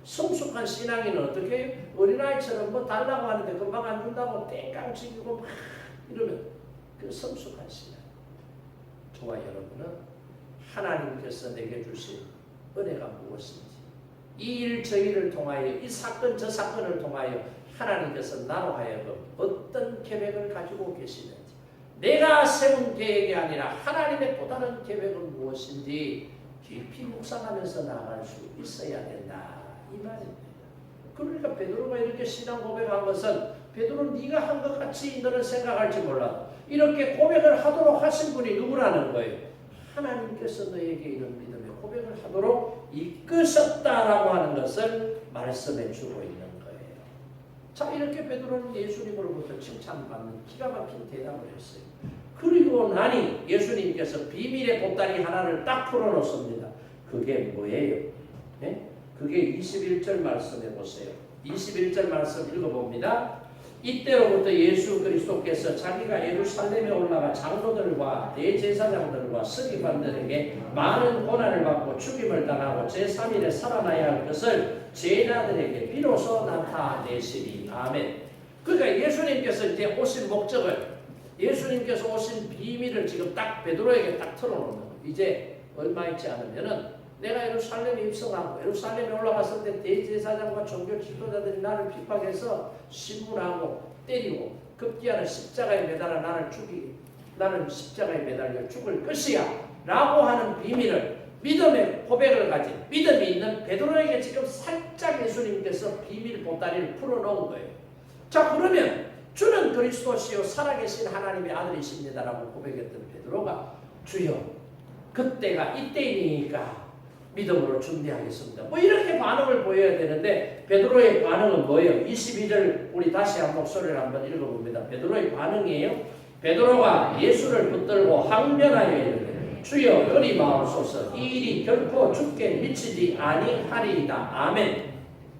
성숙한 신앙인은 어떻게 해요? 어린아이처럼 뭐 달라고 하는데 금방 안 준다고 땡강 치고 막 이러면 그 성숙한 신앙. 저와 여러분은 하나님께서 내게 주신 은혜가 무엇인지 이 일 저 일을 통하여 이 사건 저 사건을 통하여 하나님께서 나로 하여금 어떤 계획을 가지고 계시는지 내가 세운 계획이 아니라 하나님의 또 다른 계획은 무엇인지 깊이 묵상하면서 나아갈 수 있어야 된다 이 말입니다. 그러니까 베드로가 이렇게 신앙 고백한 것은 베드로 네가 한 것 같이 너는 생각할지 몰라도 이렇게 고백을 하도록 하신 분이 누구라는 거예요? 하나님께서 너에게 이런 믿음의 고백을 하도록 이끄셨다라고 하는 것을 말씀해 주고 있는 거예요. 자, 이렇게 베드로는 예수님으로부터 칭찬받는 기가 막힌 대답을 했어요. 그리고 나니 예수님께서 비밀의 보따리 하나를 딱 풀어놓습니다. 그게 뭐예요? 네? 그게 21절 말씀해 보세요. 21절 말씀 읽어봅니다. 이때로부터 예수 그리스도께서 자기가 예루살렘에 올라가 장로들과 대제사장들과 서기관들에게 많은 고난을 받고 죽임을 당하고 제3일에 살아나야 할 것을 제자들에게 비로소 나타내시니. 아멘. 그러니까 예수님께서 이제 오신 목적을 예수님께서 오신 비밀을 지금 딱 베드로에게 딱 털어놓는 거예요. 이제 얼마 있지 않으면은 내가 예루살렘에 입성하고 예루살렘에 올라갔을 때 대제사장과 종교 지도자들이 나를 핍박해서 신문하고 때리고 급기야는 십자가에 매달아 나는 십자가에 매달려 죽을 것이야 라고 하는 비밀을 믿음의 고백을 가진 믿음이 있는 베드로에게 지금 살짝 예수님께서 비밀 보따리를 풀어놓은 거예요. 자, 그러면 주는 그리스도시요 살아계신 하나님의 아들이십니다라고 고백했던 베드로가 주여 그때가 이때이니까 믿음으로 준비하겠습니다. 뭐 이렇게 반응을 보여야 되는데 베드로의 반응은 뭐예요? 22절 우리 다시 한 목소리를 한번 읽어봅니다. 베드로의 반응이에요. 베드로가 예수를 붙들고 항변하여 이르되 주여 그리 마옵소서 이 일이 결코 죽게 미치지 아니하리이다. 아멘.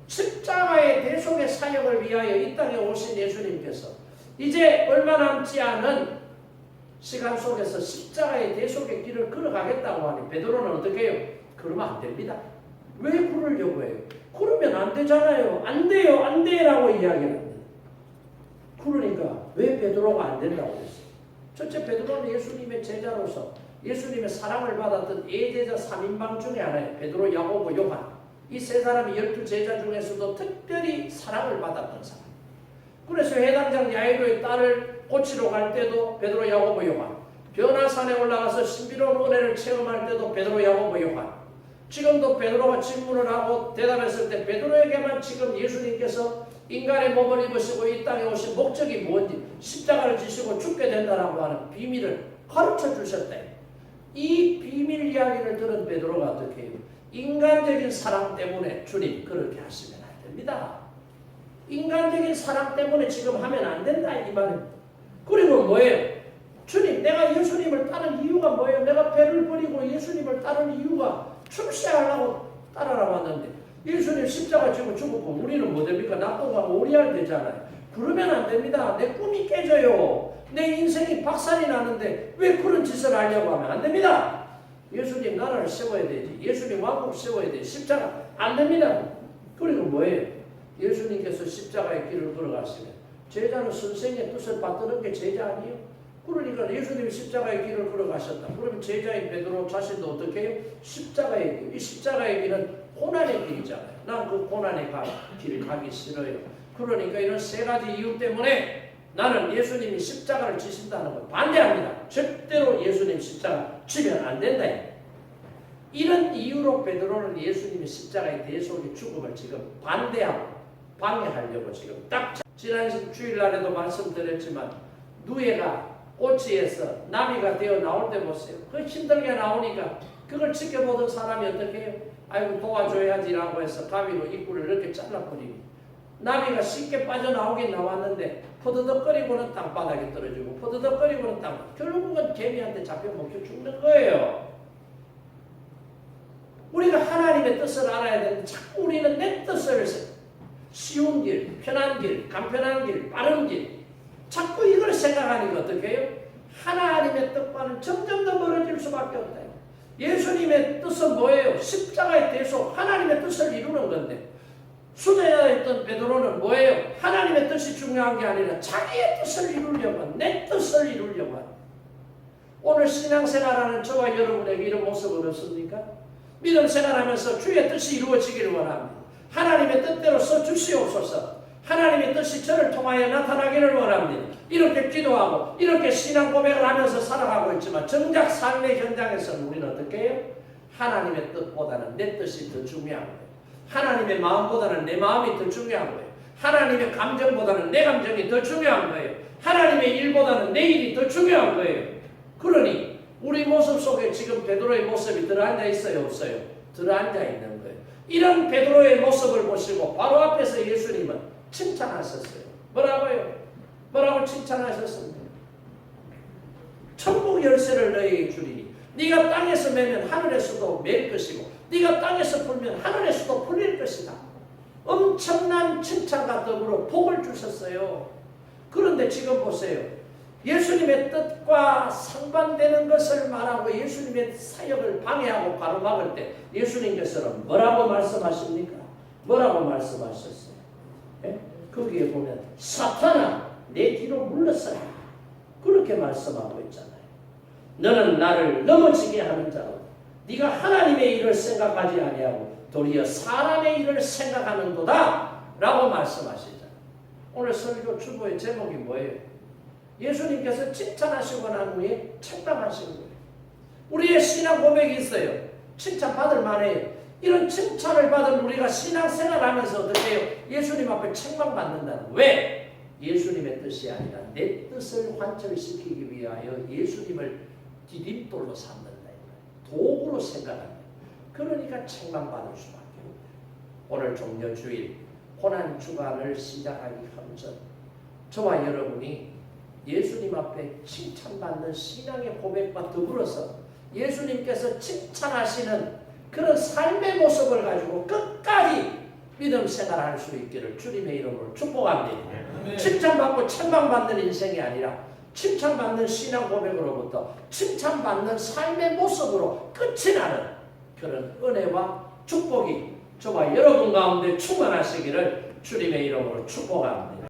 십자가의 대속의 사역을 위하여 이 땅에 오신 예수님께서 이제 얼마 남지 않은 시간 속에서 십자가의 대속의 길을 걸어가겠다고 하니 베드로는 어떻게 해요? 그러면 안 됩니다. 왜 그러려고 해요? 그러면 안 되잖아요. 안 돼요. 안 돼라고 이야기합니다. 그러니까 왜 베드로가 안 된다고 했어요? 첫째, 베드로는 예수님의 제자로서 예수님의 사랑을 받았던 예제자 3인방 중에 하나예요. 베드로, 야고보, 요한. 이 세 사람이 12제자 중에서도 특별히 사랑을 받았던 사람. 그래서 해당장 야이로의 딸을 고치러 갈 때도 베드로, 야고보, 요한. 변화산에 올라가서 신비로운 은혜를 체험할 때도 베드로, 야고보, 요한. 지금도 베드로가 질문을 하고 대답했을 때 베드로에게만 지금 예수님께서 인간의 몸을 입으시고 이 땅에 오신 목적이 뭔지 십자가를 지시고 죽게 된다라고 하는 비밀을 가르쳐 주셨다. 이 비밀 이야기를 들은 베드로가 어떻게 해요? 인간적인 사랑 때문에 주님 그렇게 하시면 안 됩니다. 인간적인 사랑 때문에 지금 하면 안 된다 이 말입니다. 그리고 뭐예요? 주님 내가 예수님을 따른 이유가 뭐예요? 내가 배를 버리고 예수님을 따른 이유가 출세하려고 따라라 왔는데 예수님 십자가 지고 죽었고 우리는 뭐 됩니까? 낙동하고 오리알 되잖아요. 그러면 안 됩니다. 내 꿈이 깨져요. 내 인생이 박살이 나는데 왜 그런 짓을 하려고 하면 안 됩니다. 예수님 나라를 세워야 되지. 예수님 왕국 세워야 되지. 십자가 안 됩니다. 그리고 뭐예요? 예수님께서 십자가의 길을 걸어가시면 제자는 선생의 뜻을 받드는 게 제자 아니에요? 그러니까 예수님이 십자가의 길을 걸어가셨다. 그러면 제자인 베드로 자신도 어떻게 해요? 십자가의 길. 이 십자가의 길은 고난의 길이잖아요. 난 그 고난의 길을 가기 싫어요. 그러니까 이런 세 가지 이유 때문에 나는 예수님이 십자가를 지신다는 걸 반대합니다. 절대로 예수님 십자가 지면 안 된다. 이런 이유로 베드로는 예수님이 십자가의 대속의 죽음을 지금 반대하고 방해하려고 지금 딱 지난 주일날에도 말씀드렸지만 누에가 꼬치에서 나비가 되어 나올 때 보세요. 그 힘들게 나오니까 그걸 지켜보던 사람이 어떻게 해요? 아이고 도와줘야지라고 해서 가위로 입구를 이렇게 잘라버리고 나비가 쉽게 빠져나오긴 나왔는데 퍼드덕거리고는 땅바닥에 떨어지고 퍼드덕거리고는 결국은 개미한테 잡혀 먹혀 죽는 거예요. 우리가 하나님의 뜻을 알아야 되는데 자꾸 우리는 내 뜻을 쉬운 길, 편한 길, 간편한 길, 빠른 길 자꾸 이걸 생각하니까 어떻게 해요? 하나님의 뜻과는 점점 더 멀어질 수밖에 없다. 예수님의 뜻은 뭐예요? 십자가의 대속, 하나님의 뜻을 이루는 건데 수제자였던 베드로는 뭐예요? 하나님의 뜻이 중요한 게 아니라 자기의 뜻을 이루려고 한, 내 뜻을 이루려고 한. 오늘 신앙생활하는 저와 여러분에게 이런 모습은 없습니까? 믿음 생활하면서 주의 뜻이 이루어지기를 원합니다. 하나님의 뜻대로 써주시옵소서. 하나님의 뜻이 저를 통하여 나타나기를 원합니다. 이렇게 기도하고 이렇게 신앙 고백을 하면서 살아가고 있지만 정작 삶의 현장에서는 우리는 어떻게 해요? 하나님의 뜻보다는 내 뜻이 더 중요한 거예요. 하나님의 마음보다는 내 마음이 더 중요한 거예요. 하나님의 감정보다는 내 감정이 더 중요한 거예요. 하나님의 일보다는 내 일이 더 중요한 거예요. 그러니 우리 모습 속에 지금 베드로의 모습이 들어앉아 있어요? 없어요? 들어앉아 있는 거예요. 이런 베드로의 모습을 보시고 바로 앞에서 예수님은 칭찬하셨어요. 뭐라고요? 뭐라고 칭찬하셨습니까? 천국 열쇠를 너희에게 주리니 네가 땅에서 매면 하늘에서도 맬 것이고 네가 땅에서 풀면 하늘에서도 풀릴 것이다. 엄청난 칭찬과 더불어 복을 주셨어요. 그런데 지금 보세요. 예수님의 뜻과 상반되는 것을 말하고 예수님의 사역을 방해하고 가로막을 때 예수님께서는 뭐라고 말씀하십니까? 뭐라고 말씀하셨어요? 예? 거기에 보면 사탄아 내 뒤로 물러서라 그렇게 말씀하고 있잖아요. 너는 나를 넘어지게 하는 자로 네가 하나님의 일을 생각하지 아니하고 도리어 사람의 일을 생각하는도다 라고 말씀하시잖아요. 오늘 설교 주보의 제목이 뭐예요? 예수님께서 칭찬하시고 난 후에 책망하신 거예요. 우리의 신앙 고백이 있어요. 칭찬받을 만해요. 이런 칭찬을 받은 우리가 신앙생활하면서 어떻게 해요? 예수님 앞에 책망받는다는. 왜? 예수님의 뜻이 아니라 내 뜻을 관철시키기 위하여 예수님을 디딤돌로 삼는다. 도구로 생각합니다. 그러니까 책망받을 수밖에 없어요. 오늘 종려주일 고난주간을 시작하기 전 저와 여러분이 예수님 앞에 칭찬받는 신앙의 고백과 더불어서 예수님께서 칭찬하시는 그런 삶의 모습을 가지고 끝까지 믿음 생활할 수 있기를 주님의 이름으로 축복합니다. 칭찬받고 책망받는 인생이 아니라 칭찬받는 신앙 고백으로부터 칭찬받는 삶의 모습으로 끝이 나는 그런 은혜와 축복이 저와 여러분 가운데 충만하시기를 주님의 이름으로 축복합니다.